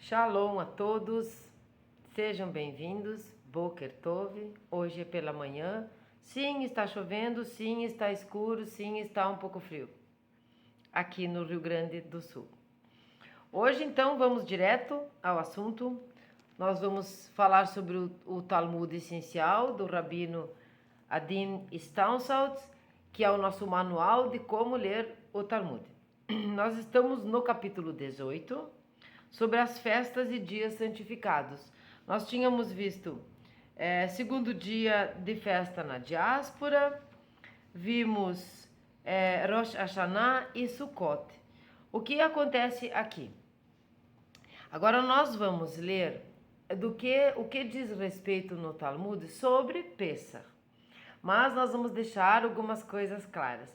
Shalom a todos, sejam bem-vindos, Boker Tov, hoje é pela manhã, sim está chovendo, sim está escuro, sim está um pouco frio, aqui no Rio Grande do Sul. Hoje então vamos direto ao assunto, nós vamos falar sobre o Talmud essencial do Rabino Adin Staunsalt, que é o nosso manual de como ler o Talmud. Nós estamos no capítulo 18, sobre as festas e dias santificados. Nós tínhamos visto segundo dia de festa na diáspora, vimos Rosh Hashanah e Sukkot. O que acontece aqui? Agora nós vamos ler o que diz respeito no Talmud sobre Pesach. Mas nós vamos deixar algumas coisas claras.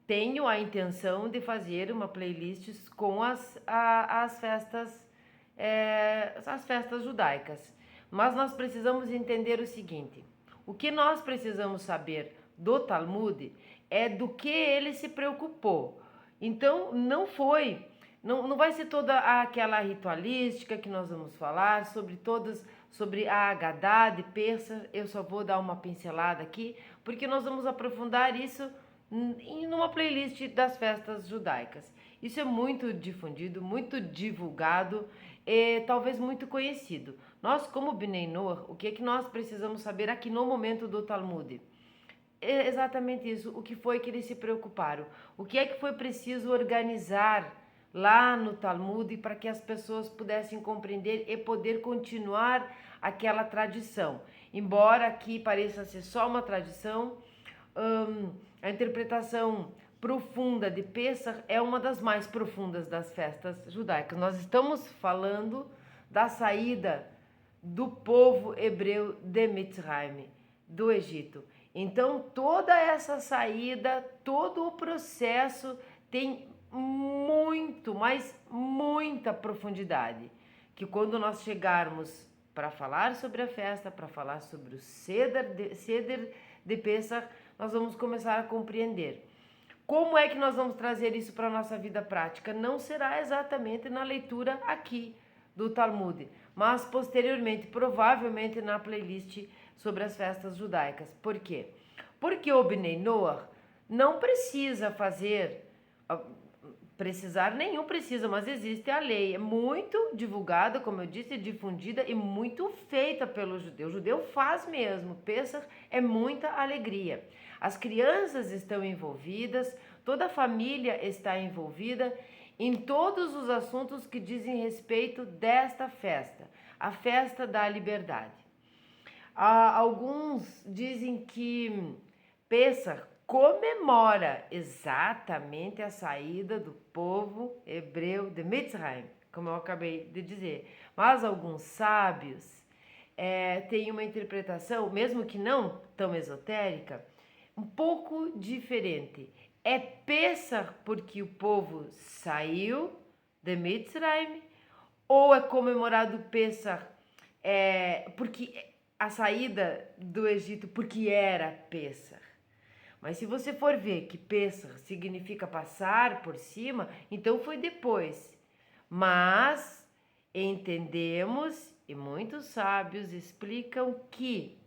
Tenho a intenção de fazer uma playlist com as festas judaicas. Mas nós precisamos entender o seguinte: o que nós precisamos saber do Talmud é do que ele se preocupou. Então não vai ser toda aquela ritualística que nós vamos falar sobre a Agadá de Pesach. Eu só vou dar uma pincelada aqui, porque nós vamos aprofundar isso numa playlist das festas judaicas. Isso é muito difundido, muito divulgado e talvez muito conhecido. Nós, como Bnei Noach, o que é que nós precisamos saber aqui no momento do Talmud? É exatamente isso, o que foi que eles se preocuparam, o que é que foi preciso organizar lá no Talmud para que as pessoas pudessem compreender e poder continuar aquela tradição. Embora aqui pareça ser só uma tradição, a interpretação profunda de Pesach é uma das mais profundas das festas judaicas. Nós estamos falando da saída do povo hebreu de Mitzrayim, do Egito. Então toda essa saída, todo o processo tem muita profundidade, que quando nós chegarmos para falar sobre a festa, para falar sobre o Seder de Pesach, nós vamos começar a compreender. Como é que nós vamos trazer isso para a nossa vida prática? Não será exatamente na leitura aqui do Talmud, mas posteriormente, provavelmente na playlist sobre as festas judaicas. Por quê? Porque o Bnei Noach não precisa precisar nenhum precisa, mas existe a lei, é muito divulgada, como eu disse, difundida e muito feita pelo judeu. O judeu faz mesmo, Pesach é muita alegria. As crianças estão envolvidas, toda a família está envolvida em todos os assuntos que dizem respeito desta festa, a festa da liberdade. Alguns dizem que Pesach comemora exatamente a saída do povo hebreu de Mitzrayim, como eu acabei de dizer. Mas alguns sábios têm uma interpretação, mesmo que não tão esotérica, um pouco diferente. É Pesach porque o povo saiu de Mitzrayim, ou é comemorado Pesach porque a saída do Egito porque era Pesach? Mas se você for ver que Pesach significa passar por cima, então foi depois. Mas entendemos, e muitos sábios explicam que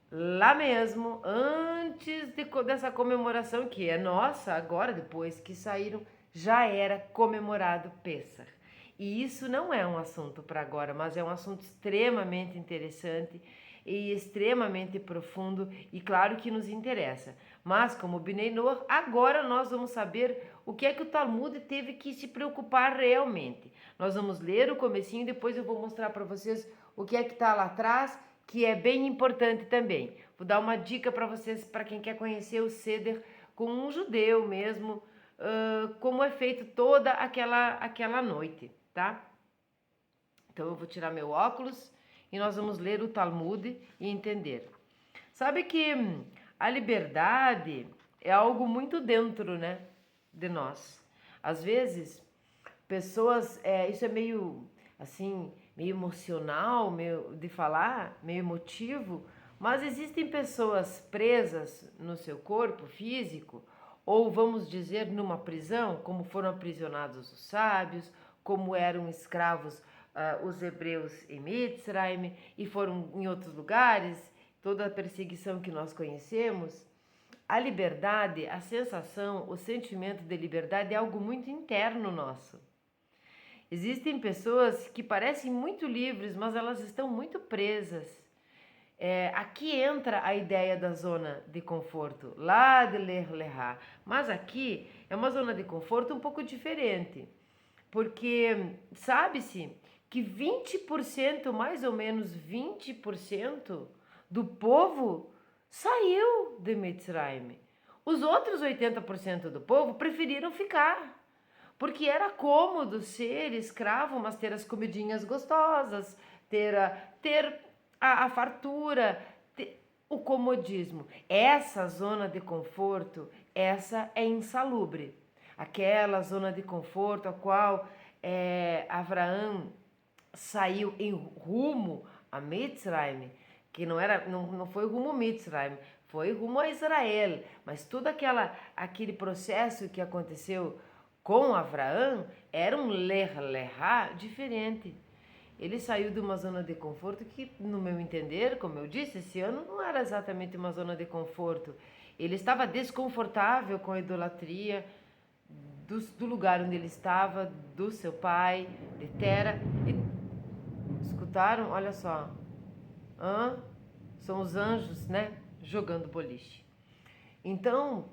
lá mesmo, antes dessa comemoração que é nossa, agora depois que saíram, já era comemorado Pesach. E isso não é um assunto para agora, mas é um assunto extremamente interessante e extremamente profundo, e claro que nos interessa. Mas como Bnei Noach, agora nós vamos saber o que é que o Talmud teve que se preocupar realmente. Nós vamos ler o comecinho, depois eu vou mostrar para vocês o que é que está lá atrás, que é bem importante também. Vou dar uma dica para vocês, para quem quer conhecer o Seder com um judeu mesmo, como é feito toda aquela noite, tá? Então eu vou tirar meu óculos e nós vamos ler o Talmud e entender. Sabe que a liberdade é algo muito dentro, né, de nós. Às vezes, pessoas, isso é meio assim, meio emocional, meio de falar, meio emotivo, mas existem pessoas presas no seu corpo físico, ou vamos dizer numa prisão, como foram aprisionados os sábios, como eram escravos os hebreus em Mitzrayim e foram em outros lugares, toda a perseguição que nós conhecemos. A liberdade, a sensação, o sentimento de liberdade é algo muito interno nosso. Existem pessoas que parecem muito livres, mas elas estão muito presas. Aqui entra a ideia da zona de conforto, lá de Ler-Lerá. Mas aqui é uma zona de conforto um pouco diferente, porque sabe-se que 20%, mais ou menos 20% do povo saiu de Mitzrayim. Os outros 80% do povo preferiram ficar, porque era cômodo ser escravo, mas ter as comidinhas gostosas, ter a fartura, o comodismo. Essa zona de conforto, essa é insalubre. Aquela zona de conforto a qual Abraão saiu em rumo a Mitzrayim, que não foi rumo a Mitzrayim, foi rumo a Israel, mas todo aquele processo que aconteceu com Abraão era um ler-lerá diferente. Ele saiu de uma zona de conforto que, no meu entender, como eu disse, esse ano não era exatamente uma zona de conforto. Ele estava desconfortável com a idolatria do lugar onde ele estava, do seu pai, de Tera. Escutaram? Olha só. São os anjos, né? Jogando boliche. Então,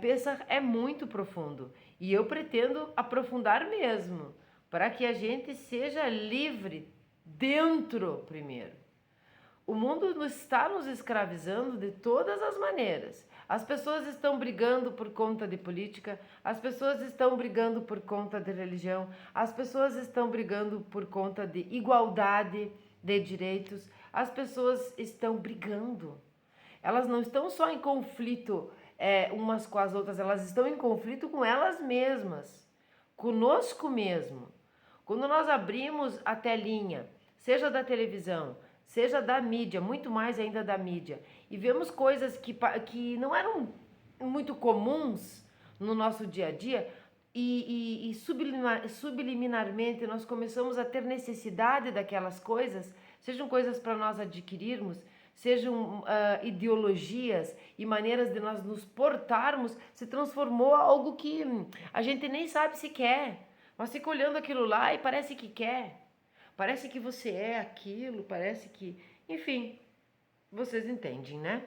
Pêssar é muito profundo. E eu pretendo aprofundar mesmo, para que a gente seja livre dentro primeiro. O mundo está nos escravizando de todas as maneiras. As pessoas estão brigando por conta de política, as pessoas estão brigando por conta de religião, as pessoas estão brigando por conta de igualdade de direitos, as pessoas estão brigando. Elas não estão só em conflito umas com as outras, elas estão em conflito com elas mesmas, conosco mesmo. Quando nós abrimos a telinha, seja da televisão, seja da mídia, muito mais ainda da mídia, e vemos coisas que não eram muito comuns no nosso dia a dia, e subliminarmente nós começamos a ter necessidade daquelas coisas, sejam coisas para nós adquirirmos, sejam ideologias e maneiras de nós nos portarmos, se transformou em algo que a gente nem sabe se quer, mas fica olhando aquilo lá e parece que quer, parece que você é aquilo, parece que... Enfim, vocês entendem, né?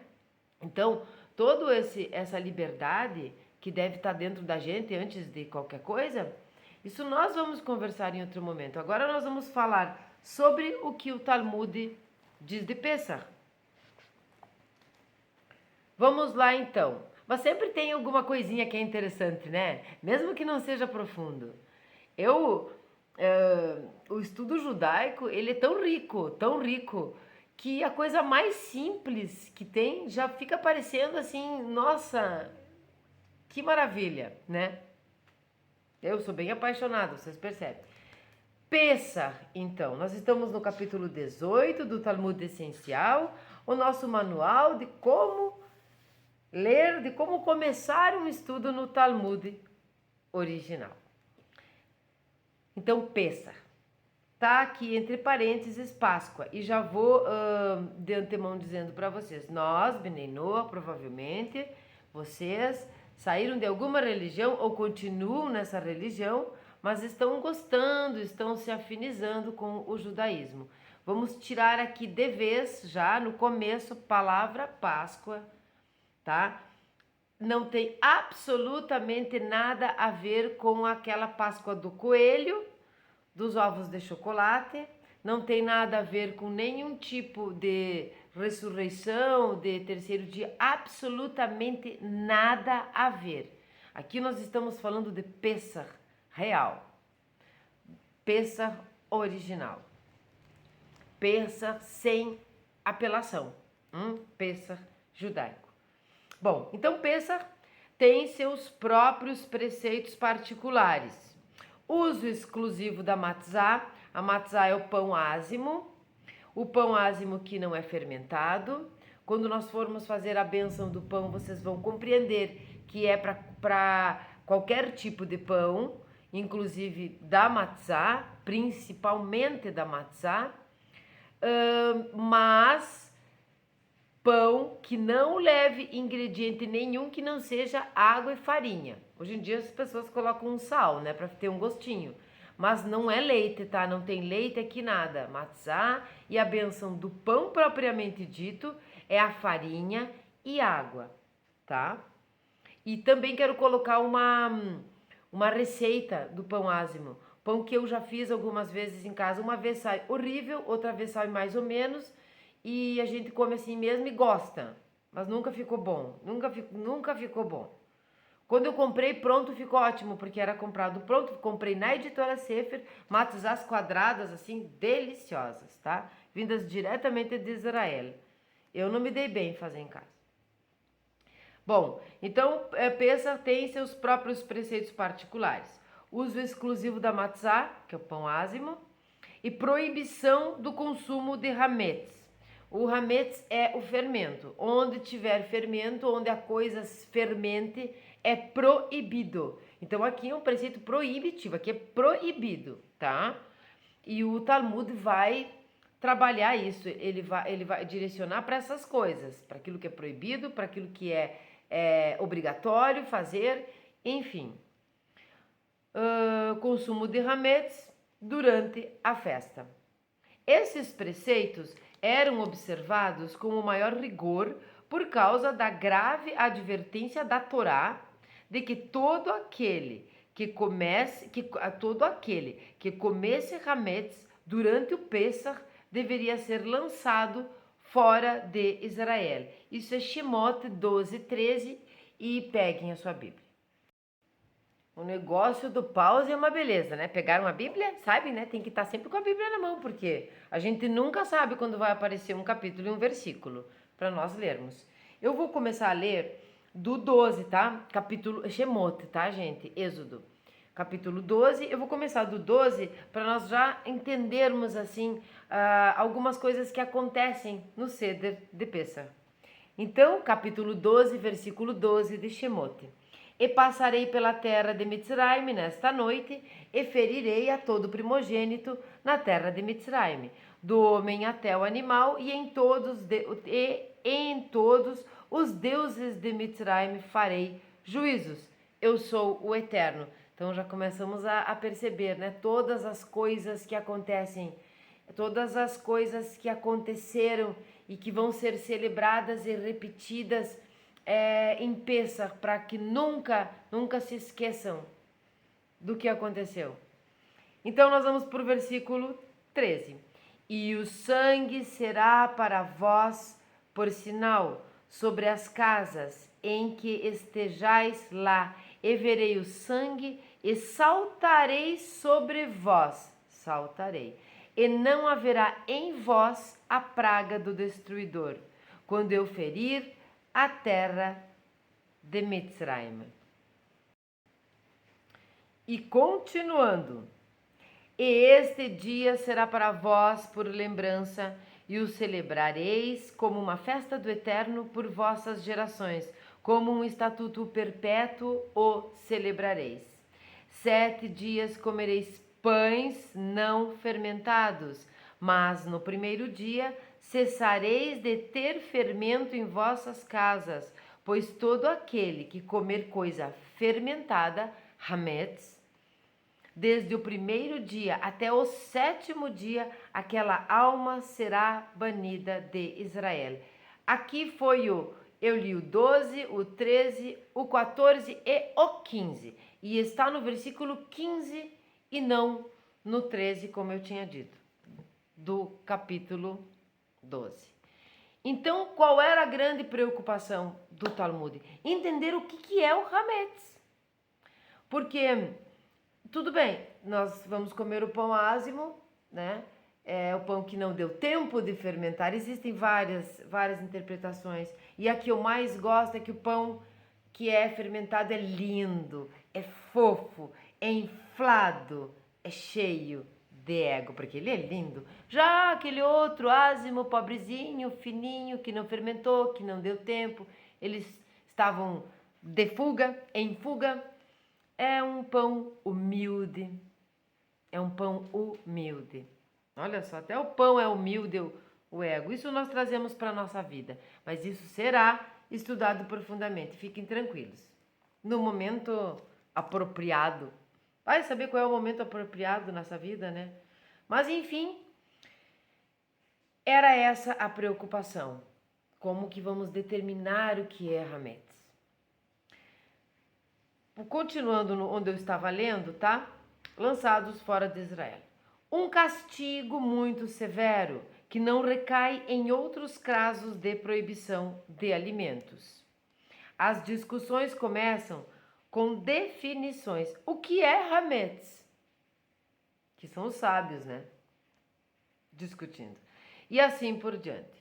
Então, toda essa liberdade que deve estar dentro da gente antes de qualquer coisa, isso nós vamos conversar em outro momento. Agora nós vamos falar sobre o que o Talmud diz de Pêssar. Vamos lá então. Mas sempre tem alguma coisinha que é interessante, né? Mesmo que não seja profundo. O estudo judaico, ele é tão rico, que a coisa mais simples que tem já fica parecendo assim, nossa, que maravilha, né? Eu sou bem apaixonada, vocês percebem. Pêssar, então, nós estamos no capítulo 18 do Talmud Essencial, o nosso manual de como ler, de como começar um estudo no Talmud original. Então, Pêssar. Tá aqui entre parênteses Páscoa. E já vou de antemão dizendo para vocês. Nós, Bnei Noach, provavelmente, vocês saíram de alguma religião ou continuam nessa religião, mas estão gostando, estão se afinizando com o judaísmo. Vamos tirar aqui de vez, já no começo, palavra Páscoa, tá? Não tem absolutamente nada a ver com aquela Páscoa do coelho, dos ovos de chocolate, não tem nada a ver com nenhum tipo de ressurreição, de terceiro dia, absolutamente nada a ver. Aqui nós estamos falando de Pêssar real, Pêssar original, Pêssar sem apelação, Pêssar judaico. Bom, então Pêssar tem seus próprios preceitos particulares. Uso exclusivo da matzá. A matzá é o pão ázimo que não é fermentado. Quando nós formos fazer a bênção do pão, vocês vão compreender que é para qualquer tipo de pão inclusive da matzá, principalmente da matzá, mas pão que não leve ingrediente nenhum que não seja água e farinha. Hoje em dia as pessoas colocam um sal, né, para ter um gostinho. Mas não é leite, tá? Não tem leite aqui nada. Matzá e a benção do pão propriamente dito é a farinha e água, tá? E também quero colocar uma receita do pão ázimo. Pão que eu já fiz algumas vezes em casa. Uma vez sai horrível, outra vez sai mais ou menos. E a gente come assim mesmo e gosta. Mas nunca ficou bom. Nunca ficou bom. Quando eu comprei pronto, ficou ótimo, porque era comprado pronto. Comprei na editora Sefer, matzás quadradas, assim, deliciosas, tá? Vindas diretamente de Israel. Eu não me dei bem em fazer em casa. Bom, então Pêssar tem seus próprios preceitos particulares. Uso exclusivo da matzá, que é o pão ázimo, e proibição do consumo de hametz. O hametz é o fermento. Onde tiver fermento, onde a coisa fermente, é proibido. Então aqui é um preceito proibitivo, aqui é proibido, tá? E o Talmud vai trabalhar isso, ele vai direcionar para essas coisas, para aquilo que é proibido, para aquilo que é obrigatório fazer, enfim. Consumo de hametz durante a festa. Esses preceitos eram observados com o maior rigor por causa da grave advertência da Torá de que todo aquele que comesse hametz durante o Pêssar deveria ser lançado fora de Israel. Isso é Shemot 12:13 e peguem a sua Bíblia. O negócio do pause é uma beleza, né? Pegaram a Bíblia, sabe, né? Tem que estar sempre com a Bíblia na mão, porque a gente nunca sabe quando vai aparecer um capítulo e um versículo para nós lermos. Eu vou começar a ler do 12, tá? Capítulo Shemot, tá, gente? Êxodo. Capítulo 12, eu vou começar do 12 para nós já entendermos, assim, algumas coisas que acontecem no Seder de Pêssar. Então, capítulo 12, versículo 12 de Shemot. E passarei pela terra de Mitzraim nesta noite, e ferirei a todo primogênito na terra de Mitzraim, do homem até o animal, e em todos os deuses de Mitzraim farei juízos. Eu sou o Eterno. Então já começamos a perceber, né? Todas as coisas que acontecem, todas as coisas que aconteceram e que vão ser celebradas e repetidas em Pêssar, para que nunca se esqueçam do que aconteceu. Então nós vamos para o versículo 13. E o sangue será para vós por sinal sobre as casas em que estejais lá, e verei o sangue e saltarei sobre vós, e não haverá em vós a praga do destruidor, quando eu ferir a terra de Mitzraim. E continuando, e este dia será para vós por lembrança, e o celebrareis como uma festa do Eterno por vossas gerações, como um estatuto perpétuo o celebrareis. 7 dias comereis pães não fermentados, mas no primeiro dia cessareis de ter fermento em vossas casas, pois todo aquele que comer coisa fermentada, hametz, desde o primeiro dia até o 7º dia, aquela alma será banida de Israel. Aqui eu li o 12, o 13, o 14 e o 15. E está no versículo 15 e não no 13, como eu tinha dito, do capítulo 12. Então, qual era a grande preocupação do Talmud? Entender o que é o hametz. Porque, tudo bem, nós vamos comer o pão ázimo, né? É o pão que não deu tempo de fermentar. Existem várias interpretações. E a que eu mais gosto é que o pão que é fermentado é lindo, é fofo, é inflado, é cheio de ego, porque ele é lindo. Já aquele outro ázimo, pobrezinho, fininho, que não fermentou, que não deu tempo, eles estavam em fuga, é um pão humilde. É um pão humilde. Olha só, até o pão é humilde, o ego. Isso nós trazemos para a nossa vida. Mas isso será estudado profundamente. Fiquem tranquilos. No momento apropriado. Vai saber qual é o momento apropriado nessa vida, né? Mas enfim, era essa a preocupação. Como que vamos determinar o que é Hametz? Continuando onde eu estava lendo, tá? Lançados fora de Israel. Um castigo muito severo, que não recai em outros casos de proibição de alimentos. As discussões começam com definições. O que é Hametz? Que são os sábios, né? Discutindo. E assim por diante.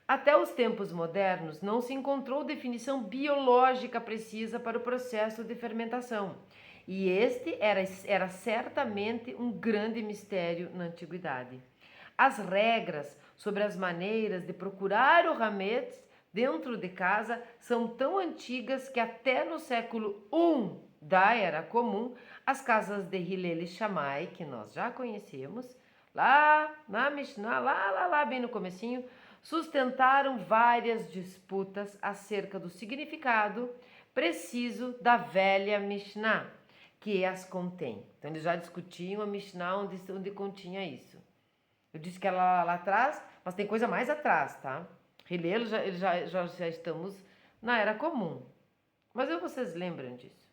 Até os tempos modernos não se encontrou definição biológica precisa para o processo de fermentação. E este era certamente um grande mistério na antiguidade. As regras sobre as maneiras de procurar o hametz dentro de casa são tão antigas que até no século I da Era Comum, as casas de Hillel e Shammai, que nós já conhecemos, lá na Mishnah, lá bem no comecinho, sustentaram várias disputas acerca do significado preciso da velha Mishnah, que as contém. Então eles já discutiam a Mishnah onde continha isso. Eu disse que ela lá atrás, mas tem coisa mais atrás, tá? Hillel já estamos na Era Comum. Mas vocês lembram disso.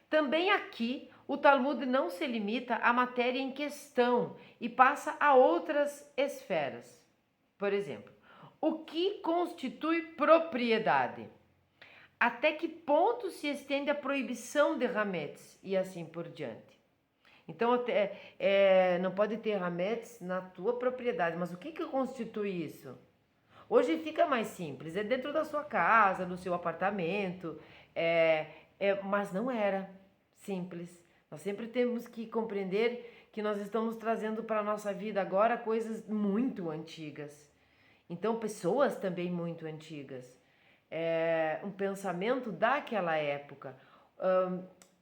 Também aqui, o Talmud não se limita à matéria em questão e passa a outras esferas. Por exemplo, o que constitui propriedade? Até que ponto se estende a proibição de hametz e assim por diante. Então, não pode ter hametz na tua propriedade, mas o que constitui isso? Hoje fica mais simples, é dentro da sua casa, no seu apartamento, mas não era simples. Nós sempre temos que compreender que nós estamos trazendo para a nossa vida agora coisas muito antigas. Então, pessoas também muito antigas. Um pensamento daquela época.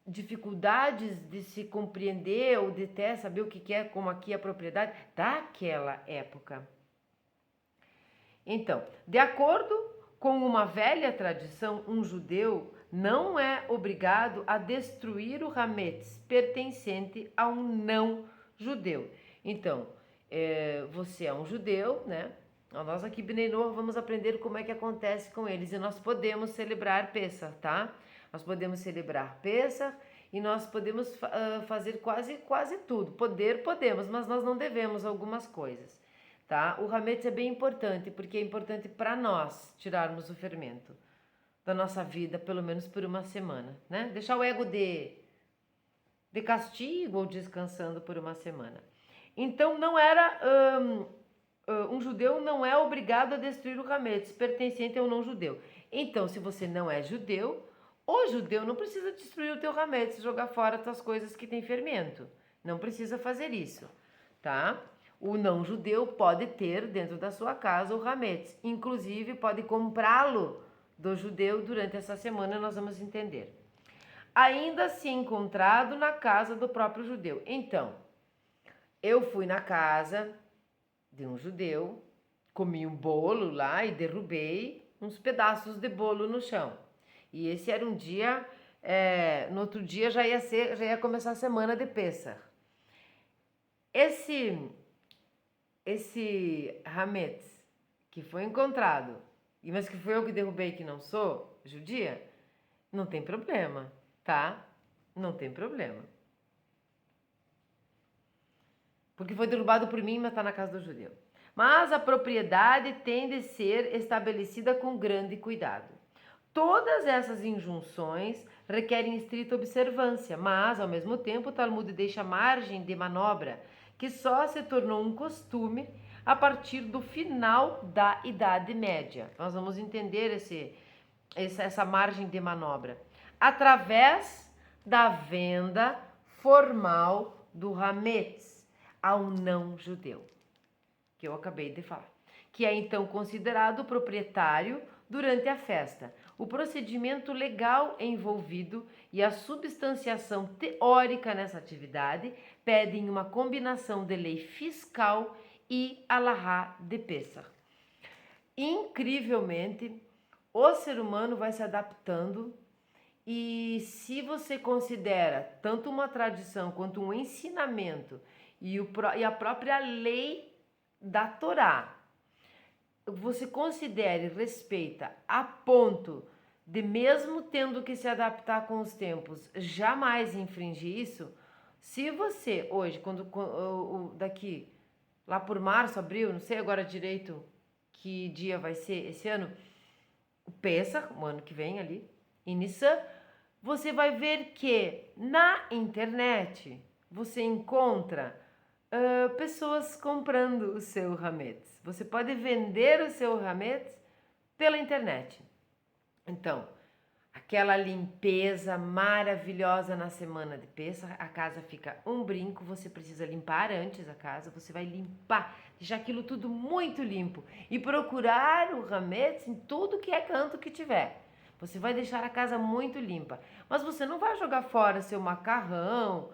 Dificuldades de se compreender ou de até saber o que é, como aqui é a propriedade daquela época. Então, de acordo com uma velha tradição, um judeu não é obrigado a destruir o hametz pertencente a um não judeu. Então, você é um judeu, né? Nós aqui, Bnei Noach, vamos aprender como é que acontece com eles. E nós podemos celebrar Pessah, tá? Nós podemos celebrar Pessah e nós podemos fazer quase tudo. Podemos, mas nós não devemos algumas coisas, tá? O hametz é bem importante, porque é importante para nós tirarmos o fermento da nossa vida, pelo menos por uma semana, né? Deixar o ego de castigo ou descansando por uma semana. Então, não era... um judeu não é obrigado a destruir o hametz pertencente a um não judeu. Então, se você não é judeu, o judeu não precisa destruir o teu hametz, jogar fora as tuas coisas que tem fermento. Não precisa fazer isso, tá? O não judeu pode ter dentro da sua casa o hametz. Inclusive, pode comprá-lo do judeu durante essa semana, nós vamos entender. Ainda se encontrado na casa do próprio judeu. Então, eu fui na casa de um judeu, comi um bolo lá e derrubei uns pedaços de bolo no chão. E esse era um dia, no outro dia já ia começar a semana de Pessah. Esse hametz que foi encontrado, mas que foi eu que derrubei, que não sou judia, não tem problema, tá? Não tem problema. Porque foi derrubado por mim, mas está na casa do judeu. Mas a propriedade tem de ser estabelecida com grande cuidado. Todas essas injunções requerem estrita observância, mas, ao mesmo tempo, o Talmud deixa margem de manobra, que só se tornou um costume a partir do final da Idade Média. Nós vamos entender essa margem de manobra através da venda formal do hametz a um não judeu, que eu acabei de falar, que é então considerado proprietário durante a festa. o procedimento legal envolvido e a substanciação teórica nessa atividade pedem uma combinação de lei fiscal e alahá de Pesach. Incrivelmente, o ser humano vai se adaptando e se você considera tanto uma tradição quanto um ensinamento e a própria lei da Torá, você considera e respeita a ponto de, mesmo tendo que se adaptar com os tempos, jamais infringir isso, se você hoje, daqui lá por março, abril, não sei agora direito que dia vai ser esse ano, o Pesach, o ano que vem ali, em Nissan, você vai ver que na internet você encontra pessoas comprando o seu hametz. Você pode vender o seu hametz pela internet. Então, aquela limpeza maravilhosa na semana de Pesach, a casa fica um brinco, você precisa limpar antes a casa, você vai limpar, deixar aquilo tudo muito limpo e procurar o hametz em tudo que é canto que tiver. Você vai deixar a casa muito limpa, mas você não vai jogar fora seu macarrão,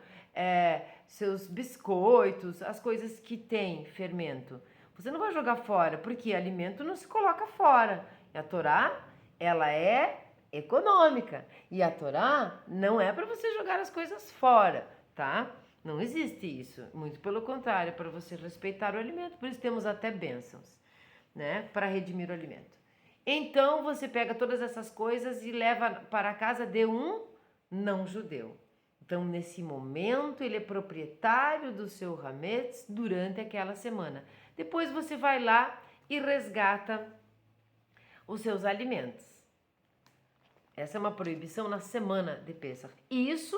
seus biscoitos, as coisas que tem fermento. Você não vai jogar fora, porque alimento não se coloca fora. E a Torá, ela é econômica. E a Torá não é para você jogar as coisas fora, tá? Não existe isso. Muito pelo contrário, é para você respeitar o alimento. Por isso temos até bênçãos, né? Para redimir o alimento. Então você pega todas essas coisas e leva para a casa de um não-judeu. Então, nesse momento, ele é proprietário do seu hametz durante aquela semana. Depois você vai lá e resgata os seus alimentos. Essa é uma proibição na semana de Pesach. Isso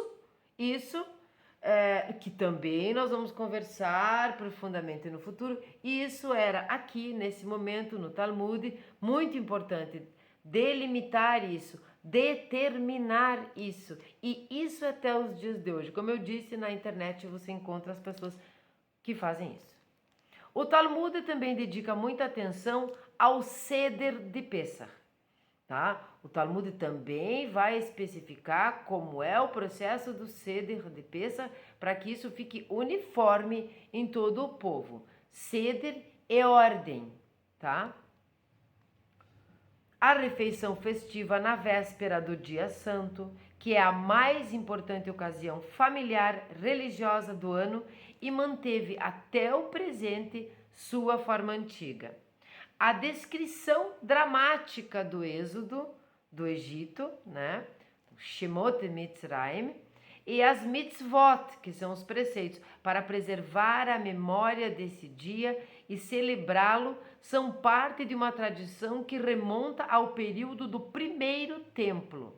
que também nós vamos conversar profundamente no futuro. Isso era aqui, nesse momento, no Talmud, muito importante delimitar isso, determinar isso. E isso até os dias de hoje. Como eu disse, na internet você encontra as pessoas que fazem isso. O Talmud também dedica muita atenção ao Seder de Pesach. Tá? O Talmud também vai especificar como é o processo do Seder de Pesach para que isso fique uniforme em todo o povo. Seder é ordem, tá? A refeição festiva na véspera do Dia Santo, que é a mais importante ocasião familiar religiosa do ano e manteve até o presente sua forma antiga. A descrição dramática do êxodo do Egito, né? Shemot Mitzrayim, e as mitzvot, que são os preceitos, para preservar a memória desse dia e celebrá-lo, são parte de uma tradição que remonta ao período do primeiro templo.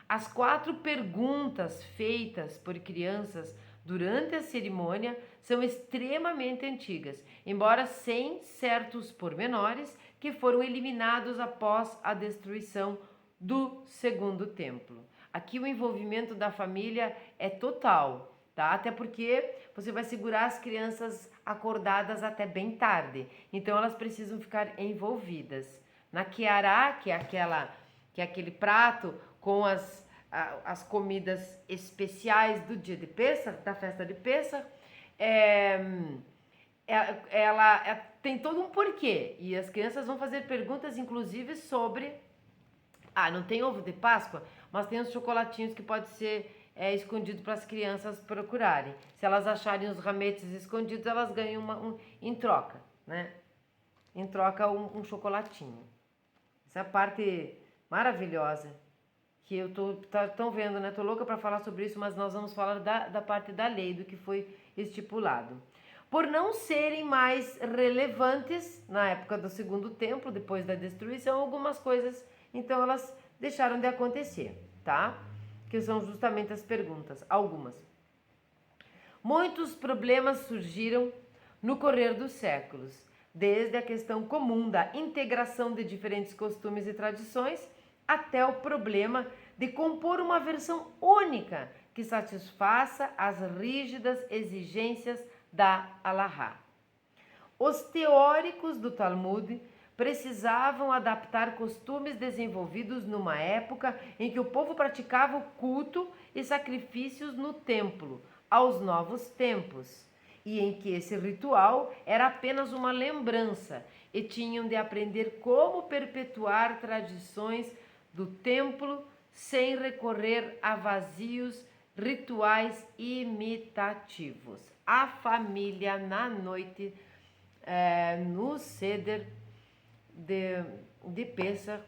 As 4 perguntas feitas por crianças durante a cerimônia são extremamente antigas, embora sem certos pormenores que foram eliminados após a destruição do segundo templo. Aqui o envolvimento da família é total, tá? Até porque você vai segurar as crianças acordadas até bem tarde, então elas precisam ficar envolvidas. Na Kiará, que é aquele prato com as comidas especiais do dia de Pesach, da festa de Pesach, ela tem todo um porquê. E as crianças vão fazer perguntas, inclusive, sobre... não tem ovo de Páscoa, mas tem os chocolatinhos que pode ser escondido para as crianças procurarem. Se elas acharem os hametzes escondidos, elas ganham em troca, né? Em troca um chocolatinho. Essa é a parte maravilhosa que eu tô vendo, né? Tô louca para falar sobre isso, mas nós vamos falar da parte da lei, do que foi estipulado. Por não serem mais relevantes na época do segundo templo, depois da destruição, algumas coisas, então elas deixaram de acontecer, tá? Que são justamente as perguntas, algumas. Muitos problemas surgiram no correr dos séculos, desde a questão comum da integração de diferentes costumes e tradições, até o problema de compor uma versão única que satisfaça as rígidas exigências da Alahá. Os teóricos do Talmud precisavam adaptar costumes desenvolvidos numa época em que o povo praticava o culto e sacrifícios no templo, aos novos tempos, e em que esse ritual era apenas uma lembrança e tinham de aprender como perpetuar tradições do templo sem recorrer a vazios rituais imitativos. A família na noite, no Seder de Pêssar,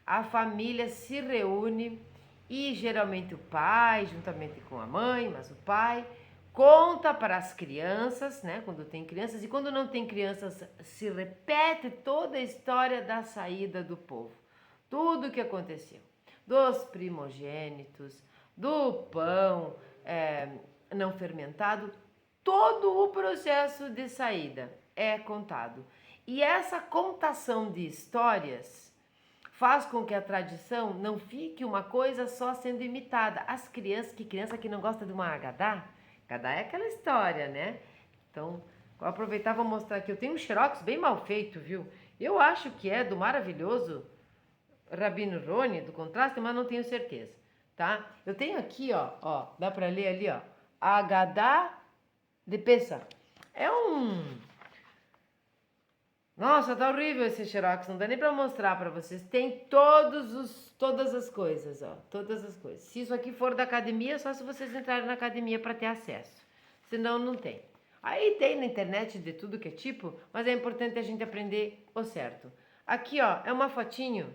a família se reúne e geralmente o pai, juntamente com a mãe, mas o pai conta para as crianças, né, quando tem crianças, e quando não tem crianças, se repete toda a história da saída do povo. Tudo o que aconteceu, dos primogênitos, do pão não fermentado, todo o processo de saída é contado. E essa contação de histórias faz com que a tradição não fique uma coisa só sendo imitada. As crianças, criança que não gosta de uma Agadá, Agadá é aquela história, né? Então, vou aproveitar e vou mostrar aqui. Eu tenho um xerox bem mal feito, viu? Eu acho que é do maravilhoso Rabino Roni, do Contraste, mas não tenho certeza, tá? Eu tenho aqui, ó, dá pra ler ali, ó, Agadá de Pêssar. É um... Nossa, tá horrível esse xerox, não dá nem pra mostrar pra vocês. Tem todas as coisas, ó, todas as coisas. Se isso aqui for da academia, só se vocês entrarem na academia pra ter acesso. Senão, não tem. Aí tem na internet de tudo que é tipo, mas é importante a gente aprender o certo. Aqui, ó, é uma fotinho,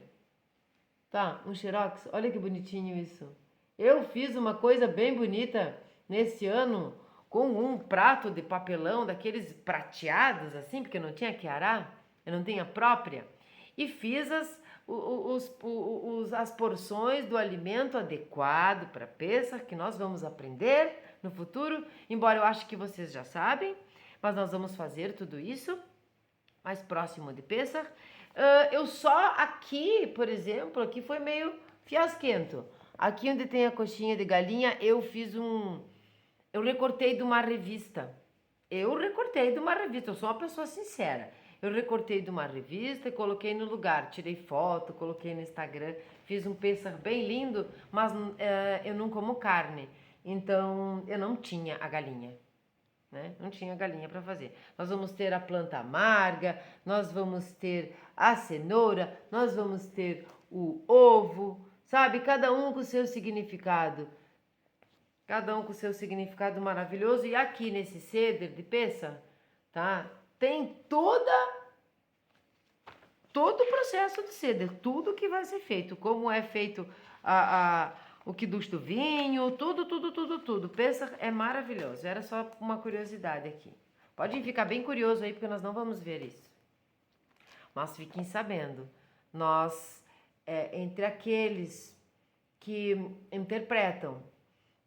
tá? Um xerox, olha que bonitinho isso. Eu fiz uma coisa bem bonita nesse ano com um prato de papelão, daqueles prateados assim, porque eu não tinha quiará, eu não tinha própria, e fiz as porções do alimento adequado para Pêssar, que nós vamos aprender no futuro, embora eu acho que vocês já sabem, mas nós vamos fazer tudo isso mais próximo de Pêssar. Eu só aqui, por exemplo, aqui foi meio fiasquento. Aqui onde tem a coxinha de galinha, eu recortei de uma revista. Eu sou uma pessoa sincera. Eu recortei de uma revista e coloquei no lugar. Tirei foto, coloquei no Instagram. Fiz um Pêssar bem lindo, mas eu não como carne. Então, eu não tinha a galinha. Né? Não tinha galinha para fazer. Nós vamos ter a planta amarga, nós vamos ter a cenoura, nós vamos ter o ovo, sabe? Cada um com o seu significado. Cada um com o seu significado maravilhoso. E aqui nesse Seder de Pêssar, tá? Tem todo o processo de Seder, tudo que vai ser feito, como é feito o kiddush do vinho, tudo. Pêssar é maravilhoso. Era só uma curiosidade aqui. Pode ficar bem curioso aí, porque nós não vamos ver isso. Mas fiquem sabendo, nós, entre aqueles que interpretam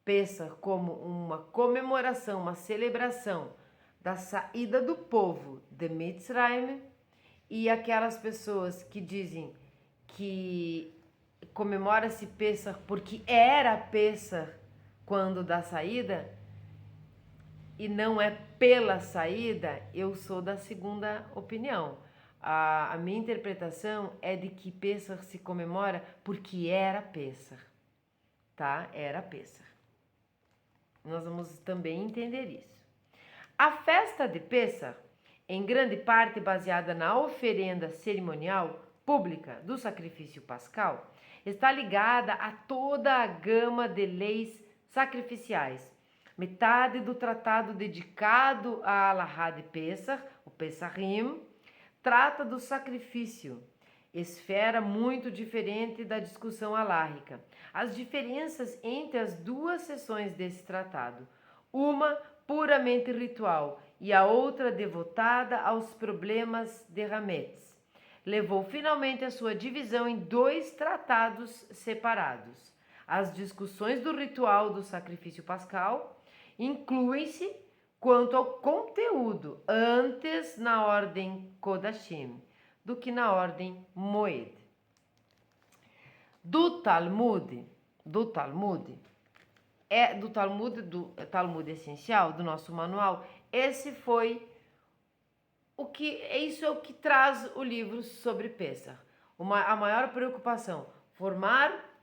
Pêssar como uma comemoração, uma celebração da saída do povo de Mitzrayim, e aquelas pessoas que dizem que comemora-se Pêssar porque era Pêssar quando da saída e não é pela saída, eu sou da segunda opinião. A minha interpretação é de que Pêssar se comemora porque era Pêssar, tá? Era Pêssar. Nós vamos também entender isso. A festa de Pêssar, em grande parte baseada na oferenda cerimonial pública do sacrifício pascal, está ligada a toda a gama de leis sacrificiais. Metade do tratado dedicado à Alahá de Pêssar, o Pessahim, trata do sacrifício, esfera muito diferente da discussão alárrica. As diferenças entre as duas seções desse tratado, uma puramente ritual e a outra devotada aos problemas de Hametz, levou finalmente a sua divisão em dois tratados separados. As discussões do ritual do sacrifício pascal incluem-se quanto ao conteúdo antes na ordem Kodashim do que na ordem Moed. Do Talmud essencial do nosso manual, esse foi Isso é o que traz o livro sobre Pêssar. A maior preocupação, formar,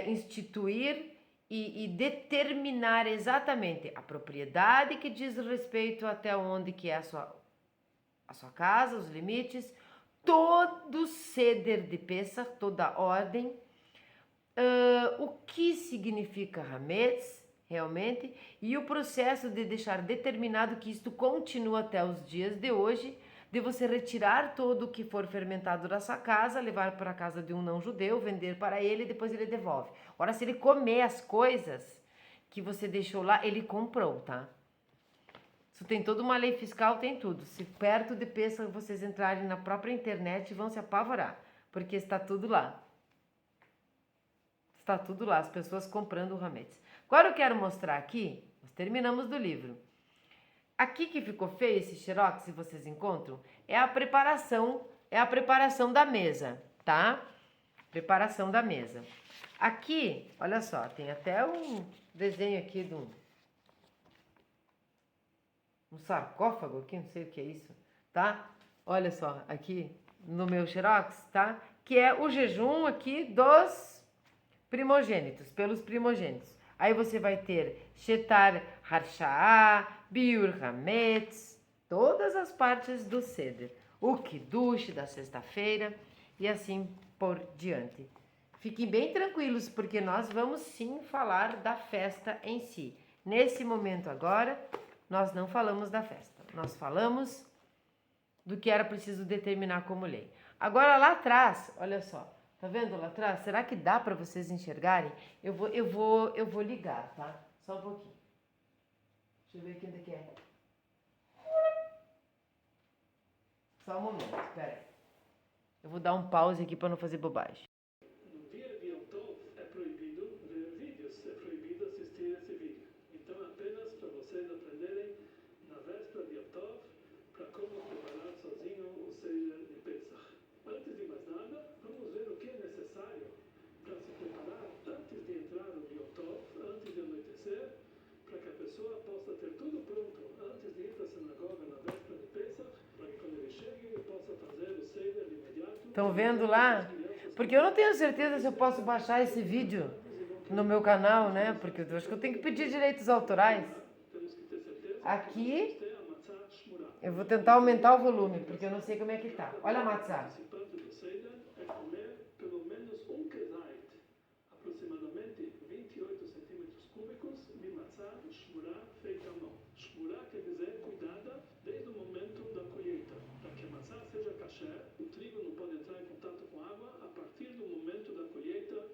instituir e determinar exatamente a propriedade que diz respeito até onde que é a sua casa, os limites, todo ceder de Pêssar, toda ordem, o que significa Hametz, realmente, e o processo de deixar determinado que isto continua até os dias de hoje, de você retirar todo o que for fermentado da sua casa, levar para a casa de um não-judeu, vender para ele e depois ele devolve. Ora, se ele comer as coisas que você deixou lá, ele comprou, tá? Isso tem toda uma lei fiscal, tem tudo. Se perto de Pêssar vocês entrarem na própria internet, vão se apavorar, porque está tudo lá. Está tudo lá, as pessoas comprando o Hametz. Agora eu quero mostrar aqui, nós terminamos do livro. Aqui que ficou feio esse xerox, se vocês encontram, é a preparação da mesa, tá? Preparação da mesa. Aqui, olha só, tem até um desenho aqui de um sarcófago aqui, não sei o que é isso, tá? Olha só, aqui no meu xerox, tá? Que é o jejum aqui dos primogênitos, pelos primogênitos. Aí você vai ter Shetar Harsha'a, Biur Hametz, todas as partes do Seder. O Kiddush da sexta-feira e assim por diante. Fiquem bem tranquilos, porque nós vamos sim falar da festa em si. Nesse momento agora, nós não falamos da festa. Nós falamos do que era preciso determinar como lei. Agora lá atrás, olha só. Tá vendo lá atrás? Será que dá para vocês enxergarem? Eu vou ligar, tá? Só um pouquinho. Deixa eu ver aqui onde é que é. Só um momento, espera aí. Eu vou dar um pause aqui para não fazer bobagem. No dia de Yom Tov é proibido ver vídeos, é proibido assistir esse vídeo. Então apenas para vocês aprenderem na véspera de Yom Tov para como preparar sozinho o Seder de Pesach. Antes de mais nada, vamos ver o que é necessário para se preparar antes de entrar no Yom Tov, antes de anoitecer, para que a pessoa possa ter tudo pronto antes de ir para a sinagoga na véspera de Pesach, para que quando ele chegue ele possa fazer o Seder de imediato. Estão vendo lá? Porque eu não tenho certeza se eu posso baixar esse vídeo no meu canal, né? Porque eu acho que eu tenho que pedir direitos autorais. Aqui eu vou tentar aumentar o volume, porque eu não sei como é que tá. Olha a matzá. É comer pelo menos um kezait, aproximadamente 28 centímetros cúbicos de matzá shmurá feita à mão. Shmurá quer dizer cuidada desde o momento da colheita. Para que a matzá seja kasher, o trigo não pode entrar em contato com água a partir do momento da colheita,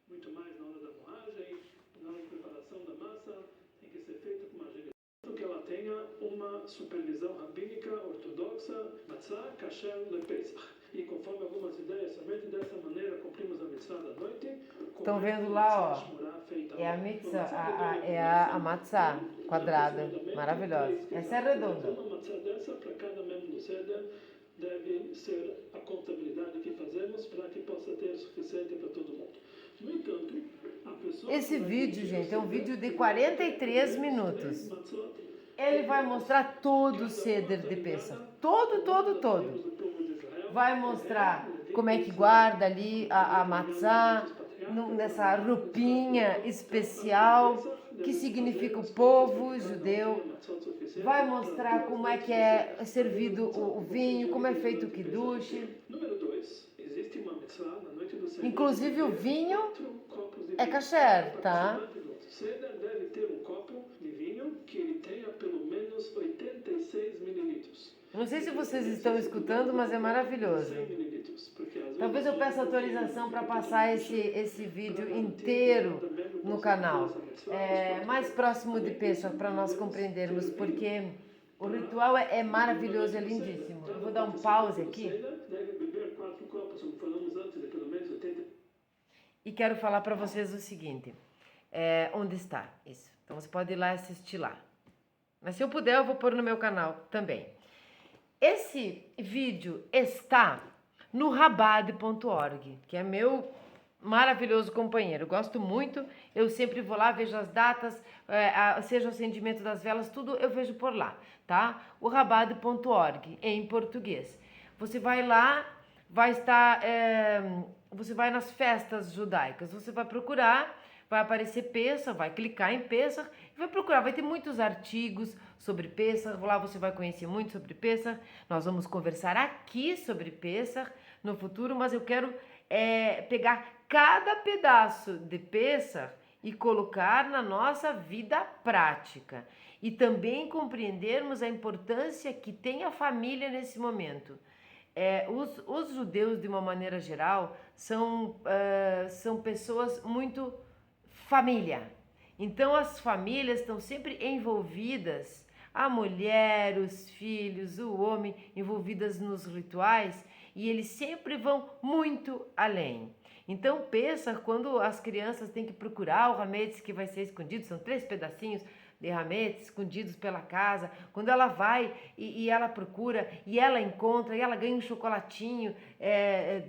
muito mais na hora da moagem, na hora de preparação da massa, tem que ser feito com uma agilidade que ela tenha uma supervisão rabínica ortodoxa, matzá kasher lepesach. E conforme algumas ideias, somente dessa maneira cumprimos a mitzvah da noite. Estão vendo lá, ó, é a mitzvah, é a matzá quadrada, maravilhosa. Essa é redonda. Uma matzá dessa para cada membro do Seder deve ser a contabilidade que fazemos para que possa ter suficiente para todo mundo. No entanto, a pessoa... Esse vídeo, gente, é um vídeo de 43 minutos. Ele vai mostrar todo o Seder de Pêssar. Todo. Vai mostrar como é que guarda ali a matzá, nessa roupinha especial, que significa o povo judeu. Vai mostrar como é que é servido o vinho, como é feito o kiddush. Número 2, existe uma mitzvah na noite do Seder. Inclusive o vinho é kasher, tá? O Seder deve ter um copo de vinho que ele tenha pelo menos 86 mililitros. Não sei se vocês estão escutando, mas é maravilhoso. Talvez eu peça autorização para passar esse vídeo inteiro no canal. Mais próximo de Pêssar, para nós compreendermos, porque o ritual é maravilhoso, é lindíssimo. Eu vou dar um pause aqui. E quero falar para vocês o seguinte. Onde está isso? Então você pode ir lá assistir lá. Mas se eu puder, eu vou pôr no meu canal também. Esse vídeo está no rabad.org, que é meu maravilhoso companheiro, gosto muito, eu sempre vou lá, vejo as datas, seja o acendimento das velas, tudo eu vejo por lá, tá? O rabado.org, em português. Você vai lá, vai estar, você vai nas festas judaicas, você vai procurar, vai aparecer Pêssar, vai clicar em Pêssar e vai procurar, vai ter muitos artigos sobre Pêssar, lá você vai conhecer muito sobre Pêssar, nós vamos conversar aqui sobre Pêssar no futuro, mas eu quero pegar cada pedaço de Pêssar e colocar na nossa vida prática e também compreendermos a importância que tem a família nesse momento. Os judeus, de uma maneira geral, são pessoas muito família. Então as famílias estão sempre envolvidas, a mulher, os filhos, o homem, envolvidas nos rituais, e eles sempre vão muito além. Então pensa quando as crianças têm que procurar o hametz que vai ser escondido, são 3 pedacinhos de hametz escondidos pela casa, quando ela vai e ela procura e ela encontra e ela ganha um chocolatinho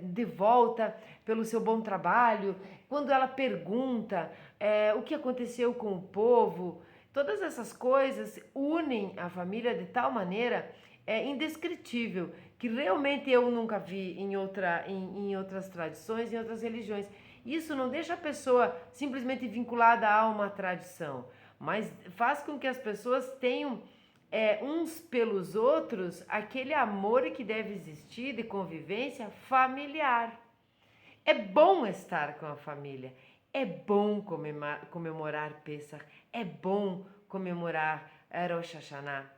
de volta pelo seu bom trabalho, quando ela pergunta o que aconteceu com o povo, todas essas coisas unem a família de tal maneira indescritível, que realmente eu nunca vi em outras tradições, em outras religiões. Isso não deixa a pessoa simplesmente vinculada a uma tradição, mas faz com que as pessoas tenham uns pelos outros aquele amor que deve existir de convivência familiar. É bom estar com a família, é bom comemorar Pêssar, é bom comemorar Rosh Hashanah.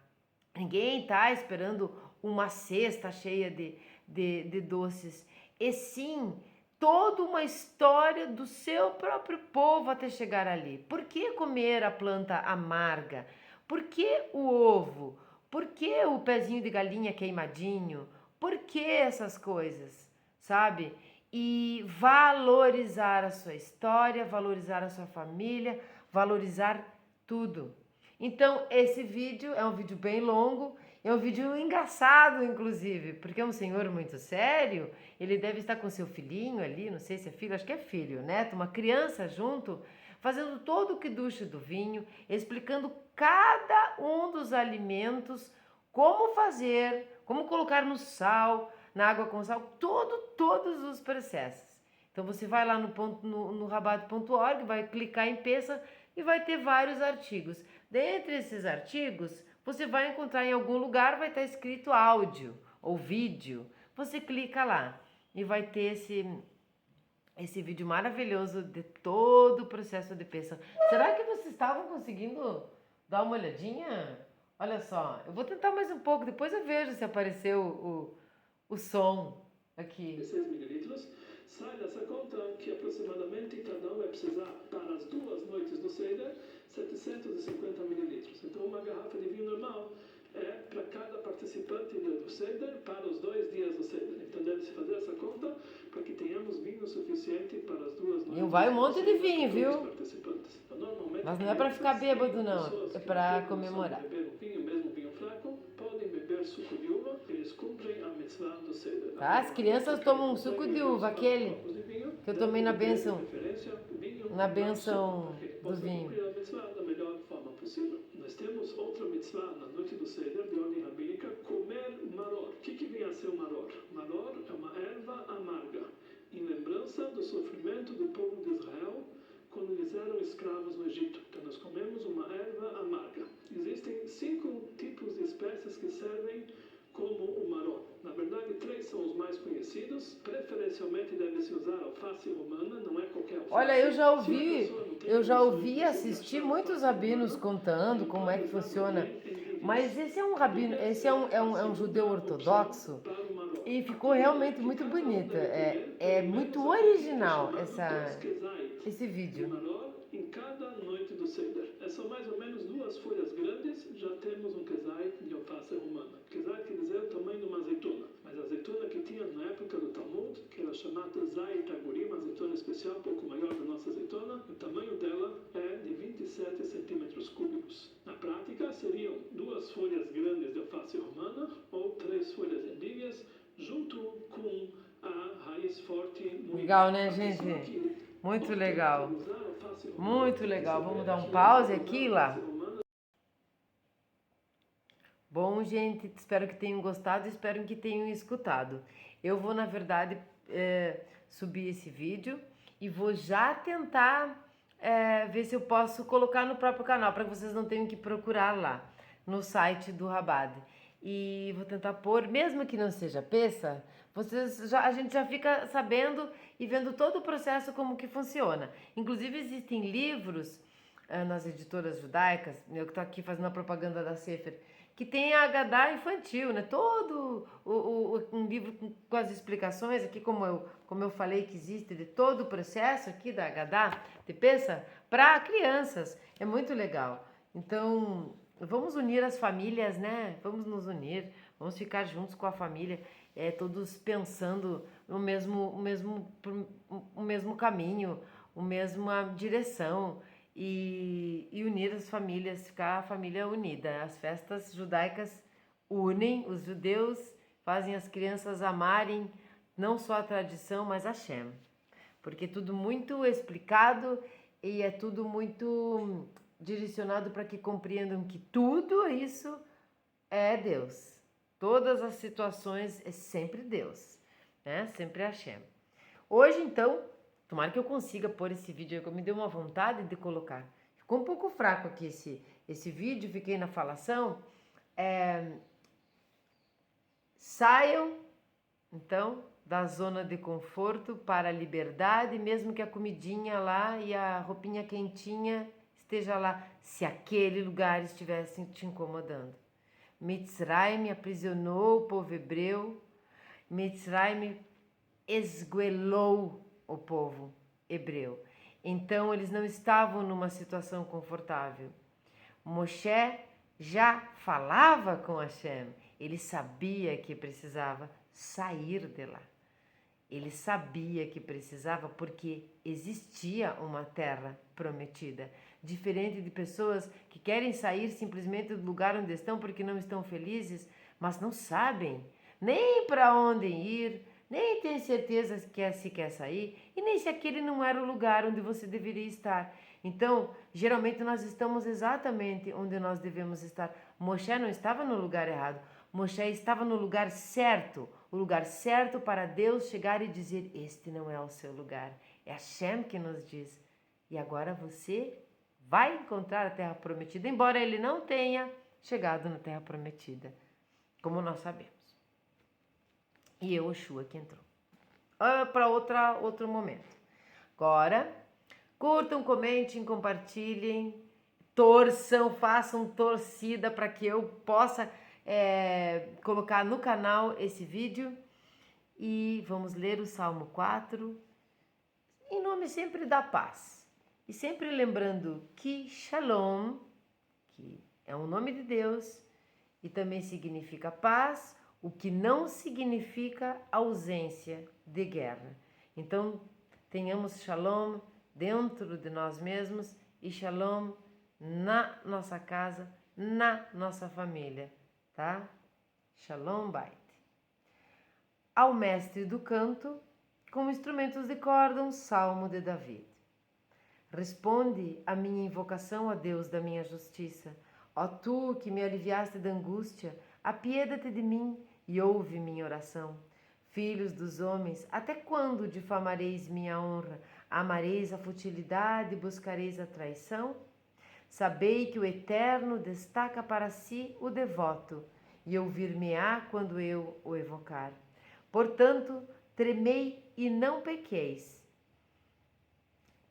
Ninguém está esperando uma cesta cheia de doces. E sim, toda uma história do seu próprio povo até chegar ali. Por que comer a planta amarga? Por que o ovo? Por que o pezinho de galinha queimadinho? Por que essas coisas? Sabe? E valorizar a sua história, valorizar a sua família, valorizar tudo. Então, esse vídeo é um vídeo bem longo, é um vídeo engraçado, inclusive, porque é um senhor muito sério, ele deve estar com seu filhinho ali, não sei se é filho, acho que é filho, neto, uma criança junto, fazendo todo o quiduche do vinho, explicando cada um dos alimentos, como fazer, como colocar no sal, na água com sal, todos os processos. Então, você vai lá no rabado.org, vai clicar em Pêssar e vai ter vários artigos. Dentre esses artigos, você vai encontrar em algum lugar, vai estar escrito áudio ou vídeo. Você clica lá e vai ter esse vídeo maravilhoso de todo o processo de Pêssar. Será que vocês estavam conseguindo dar uma olhadinha? Olha só, eu vou tentar mais um pouco, depois eu vejo se apareceu o som aqui. 6 mililitros. Sai dessa conta que aproximadamente cada um vai precisar para as 2 noites do Seder 750 mililitros. Então uma garrafa de vinho normal é para cada participante do Seder para os 2 dias do Seder. Então deve-se fazer essa conta para que tenhamos vinho suficiente para as 2 noites. E vai um monte de vinho, viu? Então, mas não é para ficar bêbado não, é para comemorar. Mesmo vinho fraco, podem beber suco de uva, eles cumprem a mitzvah do Seder. Tá? As crianças tomam um suco de uva, aquele que eu tomei na bênção do vinho. Da melhor forma possível. Nós temos outra mitzvah na noite do Seder, de ordem rabínica, comer maror. O que vem a ser o maror? Maror é uma erva amarga, em lembrança do sofrimento do povo de Israel quando eles eram escravos no Egito. Então nós comemos uma erva amarga. Existem 5 tipos de espécies que servem como o maror. Na verdade, 3 são os mais conhecidos. Preferencialmente deve-se usar alface romana, não é qualquer alface. Olha, eu já ouvi assistir muitos rabinos contando como é que funciona. Mas esse é um rabino, esse é um judeu ortodoxo e ficou realmente muito bonito. É muito original esse vídeo. Em cada noite do Seder. São mais ou menos 2 folhas grandes, já temos um kezait de alface romana. Kezait quer dizer o tamanho de uma azeitona. Mas a azeitona que tinha na época do Talmud, que era chamada Zait Agurim, uma azeitona especial, um pouco maior da nossa azeitona, o tamanho dela é de 27 centímetros cúbicos. Na prática, seriam 2 folhas grandes de alface romana ou 3 folhas endivias, junto com a raiz mais forte. Legal, né, gente? Muito legal. Muito legal. Vamos dar um pause aqui lá. Bom, gente, espero que tenham gostado, espero que tenham escutado. Eu vou, na verdade, subir esse vídeo e vou já tentar ver se eu posso colocar no próprio canal, para que vocês não tenham que procurar lá no site do Rabad. E vou tentar pôr, mesmo que não seja peça, a gente já fica sabendo e vendo todo o processo como que funciona. Inclusive existem livros nas editoras judaicas, eu que estou aqui fazendo a propaganda da Sefer, que tem a Haggadah infantil, né? Todo um livro com as explicações aqui, como eu falei que existe, de todo o processo aqui da Haggadah, de Pesach, para crianças. É muito legal. Então, vamos unir as famílias, né? Vamos nos unir, vamos ficar juntos com a família, todos pensando no o mesmo caminho, a mesma direção. E unir as famílias, ficar a família unida. As festas judaicas unem os judeus, fazem as crianças amarem não só a tradição, mas a Hashem. Porque é tudo muito explicado e é tudo muito direcionado para que compreendam que tudo isso é Deus. Todas as situações é sempre Deus, né? Sempre é Hashem. Hoje, então, tomara que eu consiga pôr esse vídeo aí, que me deu uma vontade de colocar. Ficou um pouco fraco aqui esse vídeo, fiquei na falação. Saiam, então, da zona de conforto para a liberdade, mesmo que a comidinha lá e a roupinha quentinha esteja lá, se aquele lugar estivesse te incomodando. Mitzrayim aprisionou o povo hebreu, Mitzrayim esguelou o povo hebreu. Então eles não estavam numa situação confortável. Moshe já falava com Hashem, ele sabia que precisava sair de lá. Ele sabia que precisava porque existia uma terra prometida. Diferente de pessoas que querem sair simplesmente do lugar onde estão porque não estão felizes, mas não sabem nem para onde ir, nem tem certeza se quer sair e nem se aquele não era o lugar onde você deveria estar. Então, geralmente nós estamos exatamente onde nós devemos estar. Moshe não estava no lugar errado, Moshe estava no lugar certo, o lugar certo para Deus chegar e dizer: este não é o seu lugar. É Hashem que nos diz. E agora você vai encontrar a terra prometida, embora ele não tenha chegado na terra prometida, como nós sabemos. E Yehoshua que entrou. Para outro momento. Agora, curtam, comentem, compartilhem, torçam, façam torcida para que eu possa colocar no canal esse vídeo. E vamos ler o Salmo 4, em nome sempre da paz. E sempre lembrando que Shalom, que é um nome de Deus, e também significa paz, o que não significa ausência de guerra. Então, tenhamos Shalom dentro de nós mesmos e Shalom na nossa casa, na nossa família, tá? Shalom Bait. Ao mestre do canto, com instrumentos de corda, um salmo de David. Responde a minha invocação a Deus da minha justiça. Ó tu que me aliviaste da angústia, apieda-te de mim e ouve minha oração. Filhos dos homens, até quando difamareis minha honra? Amareis a futilidade e buscareis a traição? Sabei que o Eterno destaca para si o devoto, e ouvir-me-á quando eu o evocar. Portanto, tremei e não pequeis.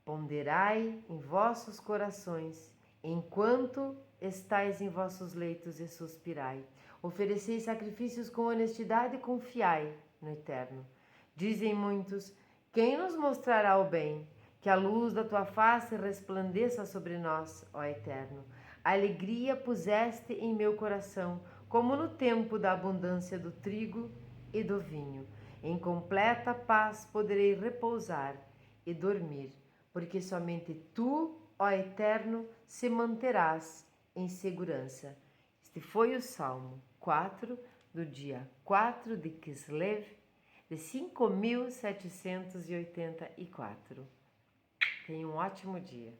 Ponderai em vossos corações, enquanto estais em vossos leitos e suspirai. Ofereceis sacrifícios com honestidade e confiai no Eterno. Dizem muitos: quem nos mostrará o bem? Que a luz da tua face resplandeça sobre nós, ó Eterno. A alegria puseste em meu coração, como no tempo da abundância do trigo e do vinho. Em completa paz poderei repousar e dormir, porque somente tu, ó Eterno, se manterás em segurança. Este foi o Salmo 4, do dia 4 de Kislev, de 5.784. Tenha um ótimo dia.